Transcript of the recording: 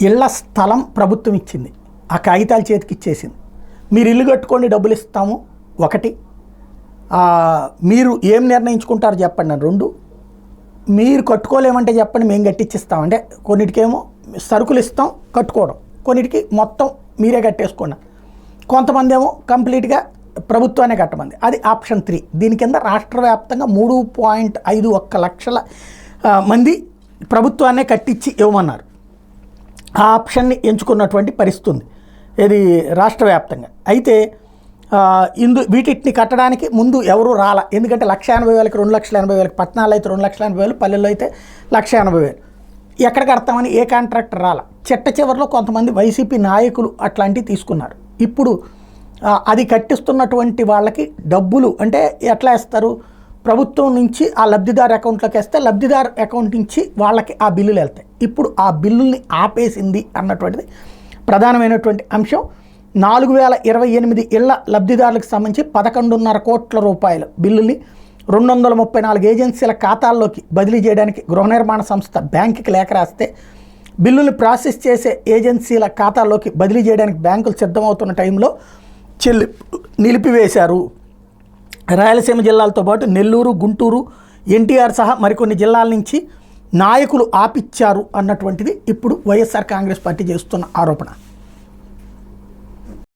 ఇళ్ల స్థలం ప్రభుత్వం ఇచ్చింది, ఆ కాగితాలు చేతికి ఇచ్చేసింది. మీరు ఇల్లు కట్టుకోండి డబ్బులు ఇస్తాము ఒకటి, మీరు ఏం నిర్ణయించుకుంటారు చెప్పండి అని రెండు, మీరు కట్టుకోలేమంటే చెప్పండి మేము కట్టించిస్తాం అంటే కొన్నిటికేమో సరుకులు ఇస్తాం కట్టుకోవడం, కొన్నిటికి మొత్తం మీరే కట్టేసుకోండి, కొంతమంది ఏమో కంప్లీట్గా ప్రభుత్వాన్ని కట్టమంది, అది ఆప్షన్ 3. దీని కింద రాష్ట్ర వ్యాప్తంగా 3.51 లక్షల మంది ప్రభుత్వాన్నే కట్టించి ఇవ్వమన్నారు. ఆ ఆప్షన్ని ఎంచుకున్నటువంటి పరిస్థితి ఉంది ఇది రాష్ట్ర వ్యాప్తంగా. అయితే వీటిని కట్టడానికి ముందు ఎవరు రాలా, ఎందుకంటే 1,80,000కి 2,80,000, పట్టణాలు అయితే 2,80,000, పల్లెల్లో అయితే 1,80,000 ఎక్కడ కడతామని ఏ కాంట్రాక్టర్ రాలా. చిట్ట చివరిలో కొంతమంది వైసీపీ నాయకులు అట్లాంటివి తీసుకున్నారు. ఇప్పుడు అది కట్టిస్తున్నటువంటి వాళ్ళకి డబ్బులు అంటే ఎట్లా వేస్తారు, ప్రభుత్వం నుంచి ఆ లబ్ధిదారు అకౌంట్లోకి వేస్తే లబ్ధిదారు అకౌంట్ నుంచి వాళ్ళకి ఆ బిల్లులు వెళ్తాయి. ఇప్పుడు ఆ బిల్లుల్ని ఆపేసింది అన్నటువంటిది ప్రధానమైనటువంటి అంశం. 4,028 ఇళ్ల లబ్ధిదారులకు సంబంధించి 11.5 కోట్ల రూపాయల బిల్లుల్ని 234 ఏజెన్సీల ఖాతాల్లోకి బదిలీ చేయడానికి గృహ నిర్మాణ సంస్థ బ్యాంకుకి లేఖ రాస్తే బిల్లులు ప్రాసెస్ చేసే ఏజెన్సీల ఖాతాల్లోకి బదిలీ చేయడానికి బ్యాంకులు సిద్ధమవుతున్న టైంలో నిలిపివేశారు. రాయలసీమ జిల్లాలతో పాటు నెల్లూరు, గుంటూరు, ఎన్టీఆర్ సహా మరికొన్ని జిల్లాల నుంచి నాయకులు ఆపిచ్చారు అన్నటువంటిది ఇప్పుడు వైఎస్ఆర్ కాంగ్రెస్ పార్టీ చేస్తున్న ఆరోపణ.